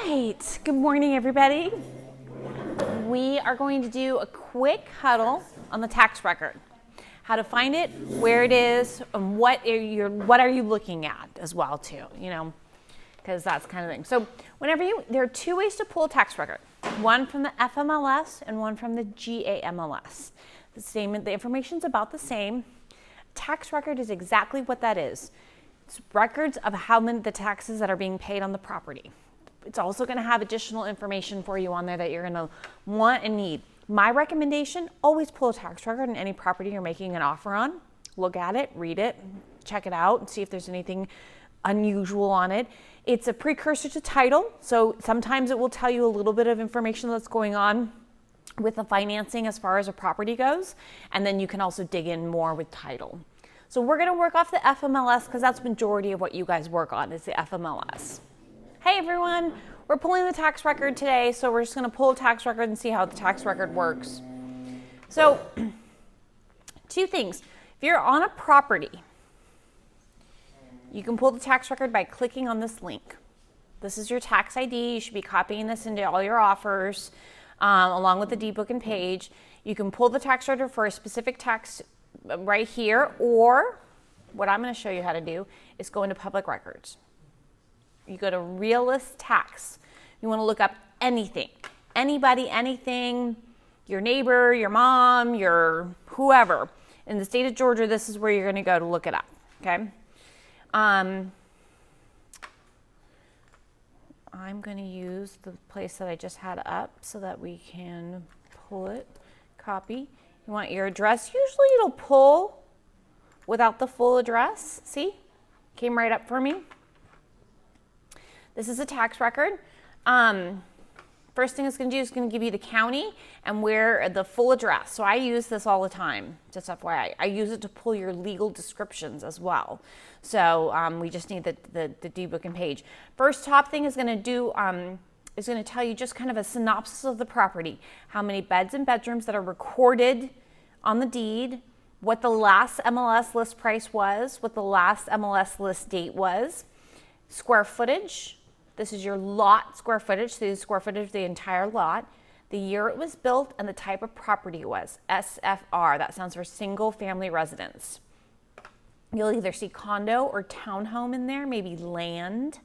right, good morning everybody. We are going to do a quick huddle on the tax record. How to find it, where it is, and what are you looking at as well too, because that's kind of thing. So there are two ways to pull a tax record. One from the FMLS and one from the GAMLS. The information's about the same. Tax record is exactly what that is. It's records of the taxes that are being paid on the property. It's also going to have additional information for you on there that you're going to want and need. My recommendation, always pull a tax record on any property you're making an offer on. Look at it, read it, check it out, and see if there's anything unusual on it. It's a precursor to title, so sometimes it will tell you a little bit of information that's going on with the financing as far as a property goes, and then you can also dig in more with title. So we're going to work off the FMLS because that's the majority of what you guys work on is the FMLS. Hey everyone, we're pulling the tax record today, so we're just going to pull a tax record and see how the tax record works. So, two things. If you're on a property, you can pull the tax record by clicking on this link. This is your tax ID. You should be copying this into all your offers, along with the deed book and page. You can pull the tax record for a specific tax right here, or what I'm going to show you how to do is go into public records. You go to Realist Tax. You want to look up anything, anybody, anything, your neighbor, your mom, your whoever. In the state of Georgia, this is where you're going to go to look it up, okay? I'm going to use the place that I just had up so that we can pull it, copy. You want your address. Usually it'll pull without the full address. See? Came right up for me. This is a tax record. First thing it's going to do is going to give you the county and where the full address. So I use this all the time, just FYI. I use it to pull your legal descriptions as well. So we just need the deed book and page. First top thing is going to do is going to tell you just kind of a synopsis of the property. How many beds and bedrooms that are recorded on the deed, what the last MLS list price was, what the last MLS list date was, square footage. This is your lot square footage, so the square footage of the entire lot, the year it was built, and the type of property it was, SFR. That stands for single family residence. You'll either see condo or townhome in there, maybe land.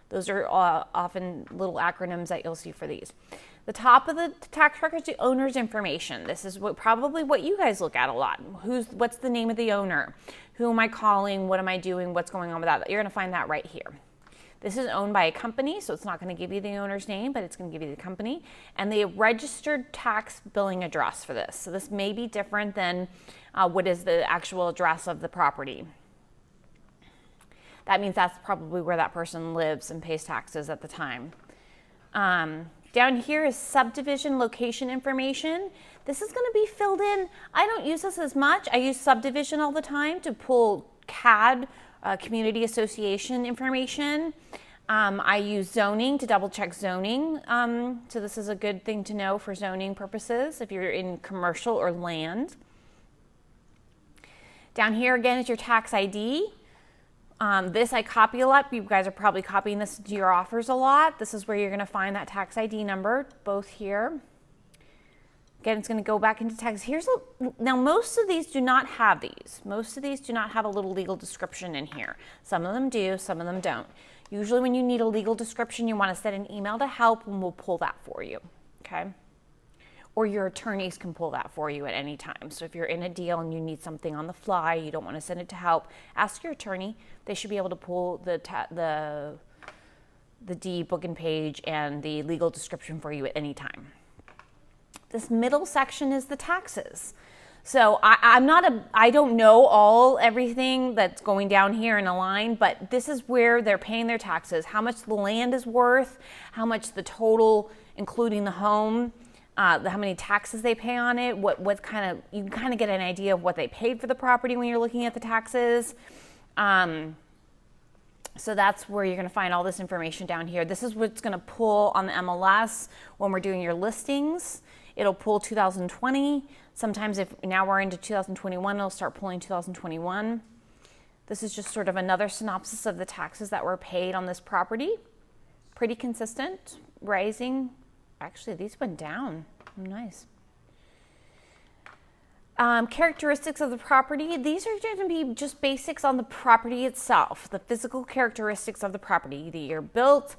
Those are often little acronyms that you'll see for these. The top of the tax record is the owner's information. This is probably what you guys look at a lot. What's the name of the owner? Who am I calling? What am I doing? What's going on with that? You're going to find that right here. This is owned by a company, so it's not going to give you the owner's name, but it's going to give you the company and the registered tax billing address for this. So this may be different than what is the actual address of the property. That means that's probably where that person lives and pays taxes at the time. Down here is subdivision location information. This is going to be filled in. I don't use this as much. I use subdivision all the time to pull CAD, community association information. I use zoning to double check zoning. So this is a good thing to know for zoning purposes if you're in commercial or land. Down here again is your tax ID. This I copy a lot. You guys are probably copying this to your offers a lot. This is where you're going to find that tax ID number, both here. Again, it's going to go back into tax. Now, most of these do not have these. Most of these do not have a little legal description in here. Some of them do, some of them don't. Usually when you need a legal description, you want to send an email to help and we'll pull that for you, okay? Or your attorneys can pull that for you at any time. So if you're in a deal and you need something on the fly, you don't want to send it to help, ask your attorney. They should be able to pull the deed book and page and the legal description for you at any time. This middle section is the taxes. So I don't know everything that's going down here in a line, but this is where they're paying their taxes, how much the land is worth, how much the total, including the home, how many taxes they pay on it, you can kind of get an idea of what they paid for the property when you're looking at the taxes. So that's where you're going to find all this information down here. This is what's going to pull on the MLS when we're doing your listings. It'll pull 2020. Sometimes if now we're into 2021, it'll start pulling 2021. This is just sort of another synopsis of the taxes that were paid on this property. pretty consistent, rising. Actually, these went down. Nice. Characteristics of the property. These are going to be just basics on the property itself, the physical characteristics of the property, the year built,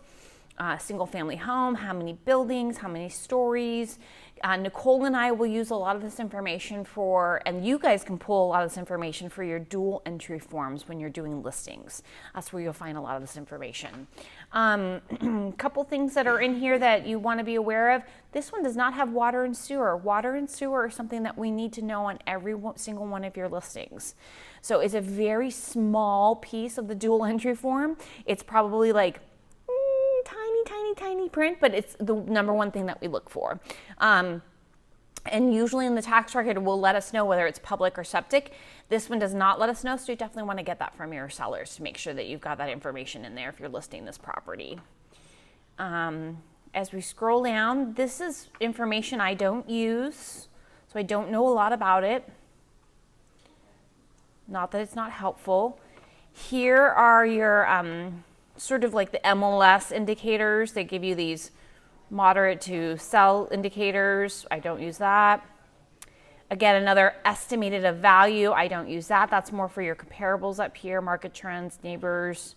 single family home, how many buildings, how many stories. Nicole and I will use a lot of this information for, and you guys can pull a lot of this information for your dual entry forms when you're doing listings. That's where you'll find a lot of this information. Couple things that are in here that you want to be aware of. This one does not have water and sewer. Water and sewer are something that we need to know on every single one of your listings. So it's a very small piece of the dual entry form. It's probably like tiny print, but it's the number one thing that we look for. And usually in the tax record, it will let us know whether it's public or septic. This one does not let us know, so you definitely want to get that from your sellers to make sure that you've got that information in there if you're listing this property. As we scroll down, this is information I don't use, so I don't know a lot about it. Not that it's not helpful. Here are your sort of like the MLS indicators. They give you these moderate to sell indicators. I don't use that. Again, another estimated of value. I don't use that. That's more for your comparables up here, market trends, neighbors.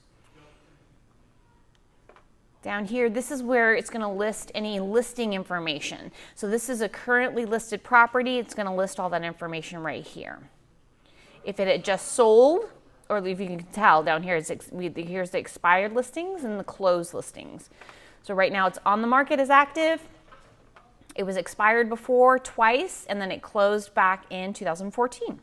Down here, this is where it's going to list any listing information. So this is a currently listed property. It's going to list all that information right here. If it had just sold, or if you can tell down here, here's the expired listings and the closed listings. So right now it's on the market as active. It was expired before twice, and then it closed back in 2014.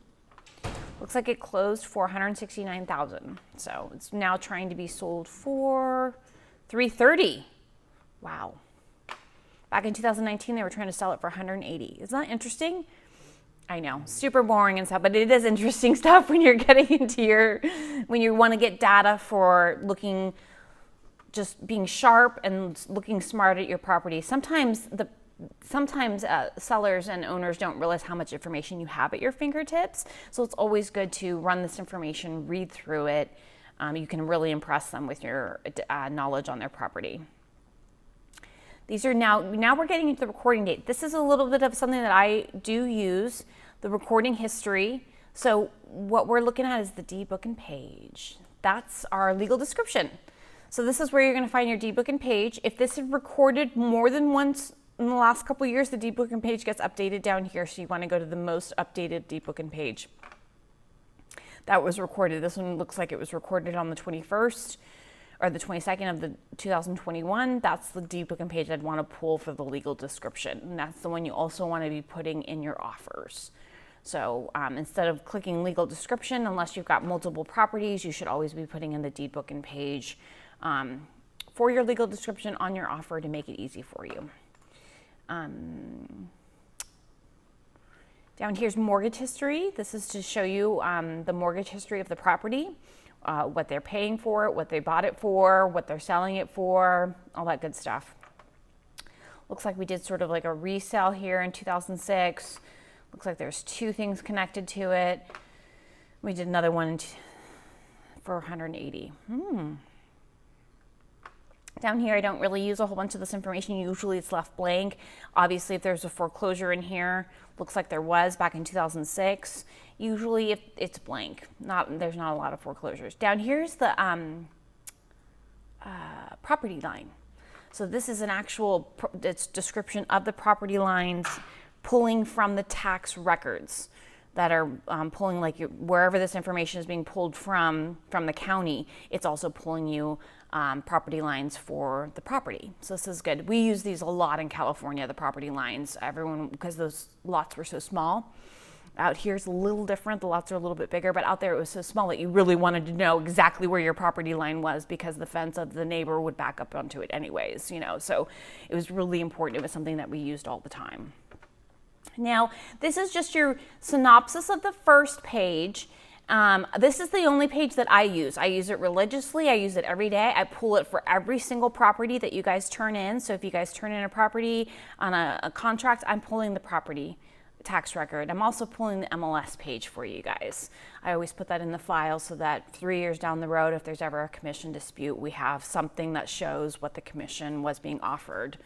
Looks like it closed for $169,000. So it's now trying to be sold for $330,000. Wow. Back in 2019, they were trying to sell it for $180,000. Isn't that interesting? I know, super boring and stuff, but it is interesting stuff when you're getting into when you want to get data for looking, just being sharp and looking smart at your property. Sometimes sellers and owners don't realize how much information you have at your fingertips. So it's always good to run this information, read through it. You can really impress them with your knowledge on their property. These are now we're getting into the recording date. This is a little bit of something that I do use, the recording history. So what we're looking at is the deed book and page. That's our legal description. So this is where you're going to find your deed book and page. If this is recorded more than once in the last couple of years, the deed book and page gets updated down here. So you want to go to the most updated deed book and page. That was recorded. This one looks like it was recorded on the 21st. Or the 22nd of the 2021, that's the deed book and page I'd want to pull for the legal description. And that's the one you also want to be putting in your offers. So instead of clicking legal description, unless you've got multiple properties, you should always be putting in the deed book and page for your legal description on your offer to make it easy for you. Down here's mortgage history. This is to show you the mortgage history of the property. What they're paying for it, what they bought it for, what they're selling it for, all that good stuff. Looks like we did sort of like a resale here in 2006. Looks like there's two things connected to it. We did another one for $180,000. Down here, I don't really use a whole bunch of this information. Usually it's left blank. Obviously, if there's a foreclosure in here, looks like there was back in 2006. Usually it's blank. There's not a lot of foreclosures. Down here's the property line. So this is an actual description of the property lines pulling from the tax records that are pulling, like wherever this information is being pulled from the county, it's also pulling you property lines for the property. So this is good. We use these a lot in California, the property lines, because those lots were so small. Out here it's a little different. The lots are a little bit bigger, but out there it was so small that you really wanted to know exactly where your property line was because the fence of the neighbor would back up onto it anyways, so it was really important. It was something that we used all the time. Now, this is just your synopsis of the first page. This is the only page that I use. I use it religiously. I use it every day. I pull it for every single property that you guys turn in. So if you guys turn in a property on a contract, I'm pulling the property tax record. I'm also pulling the MLS page for you guys. I always put that in the file so that 3 years down the road, if there's ever a commission dispute, we have something that shows what the commission was being offered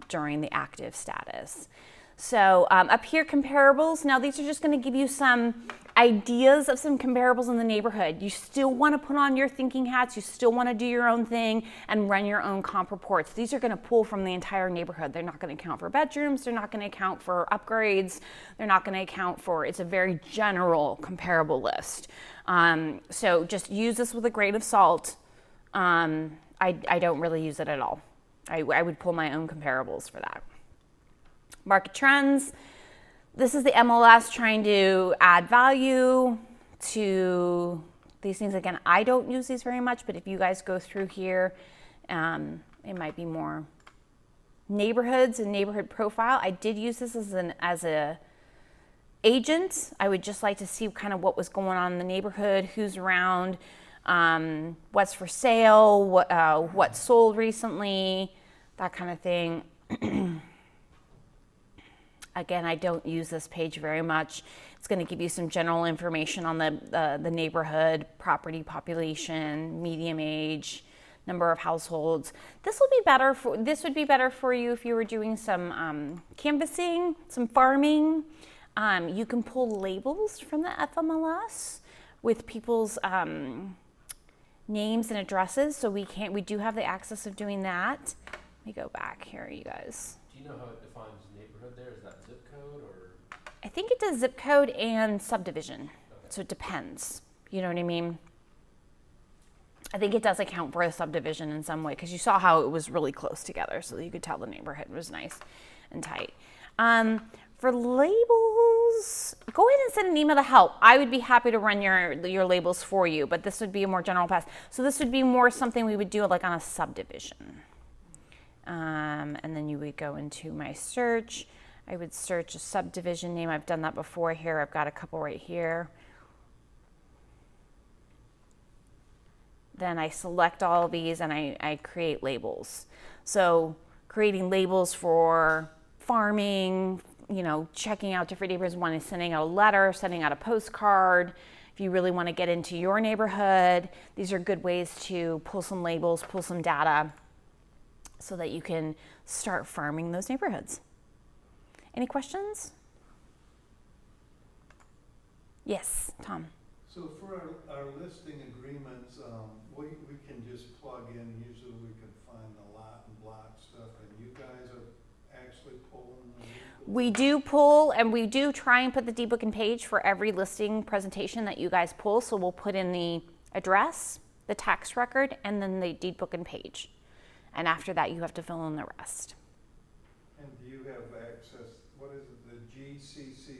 during the active status. So up here, comparables. Now these are just going to give you some ideas of some comparables in the neighborhood. You still want to put on your thinking hats. You still want to do your own thing and run your own comp reports. These are going to pull from the entire neighborhood. They're not going to account for bedrooms. They're not going to account for upgrades. They're not going to account for, it's a very general comparable list. So just use this with a grain of salt. I don't really use it at all. I would pull my own comparables for that. Market trends. This is the MLS trying to add value to these things. Again, I don't use these very much, but if you guys go through here, it might be more neighborhoods and neighborhood profile. I did use this as a agent. I would just like to see kind of what was going on in the neighborhood, who's around, what's for sale, what sold recently, that kind of thing. Again, I don't use this page very much. It's going to give you some general information on the neighborhood, property population, medium age, number of households. This would be better for you if you were doing some canvassing, some farming. You can pull labels from the FMLS with people's names and addresses. So we do have the access of doing that. Let me go back here, you guys. Do you know how it defines neighborhood there? Is that zip code or? I think it does zip code and subdivision. Okay. So it depends. You know what I mean? I think it does account for a subdivision in some way because you saw how it was really close together, so you could tell the neighborhood was nice and tight. For labels, go ahead and send an email to help. I would be happy to run your labels for you, but this would be a more general pass. So this would be more something we would do like on a subdivision. And then you would go into my search. I would search a subdivision name. I've done that before here. I've got a couple right here. Then I select all of these and I create labels. So creating labels for farming, checking out different neighbors. One is sending out a letter, sending out a postcard. If you really want to get into your neighborhood, these are good ways to pull some labels, pull some data so that you can start farming those neighborhoods. Any questions? Yes, Tom. So for our listing agreements, we can just plug in, usually we can find the lot and block stuff, and you guys are actually pulling the legal? We do pull, and we do try and put the deed book and page for every listing presentation that you guys pull. So we'll put in the address, the tax record, and then the deed book and page. And after that, you have to fill in the rest. And do you have access, what is it, the GCCC?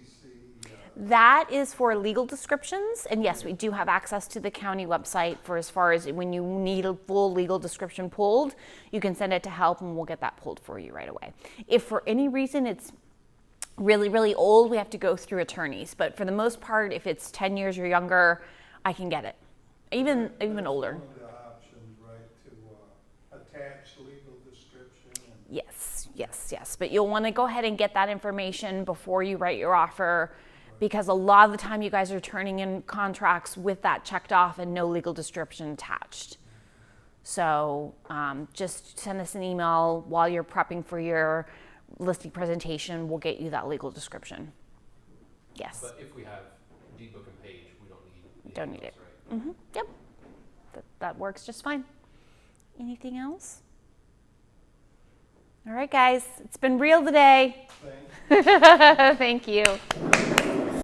That is for legal descriptions. And yes, we do have access to the county website for as far as when you need a full legal description pulled, you can send it to help and we'll get that pulled for you right away. If for any reason it's really, really old, we have to go through attorneys. But for the most part, if it's 10 years or younger, I can get it. Even older. Attached legal description? Yes. But you'll want to go ahead and get that information before you write your offer because a lot of the time you guys are turning in contracts with that checked off and no legal description attached. So just send us an email while you're prepping for your listing presentation. We'll get you that legal description. Yes. But if we have deed book and page, we don't need it. Right? Mm-hmm. Yep. That works just fine. Anything else? All right, guys. It's been real today. Thanks. Thank you.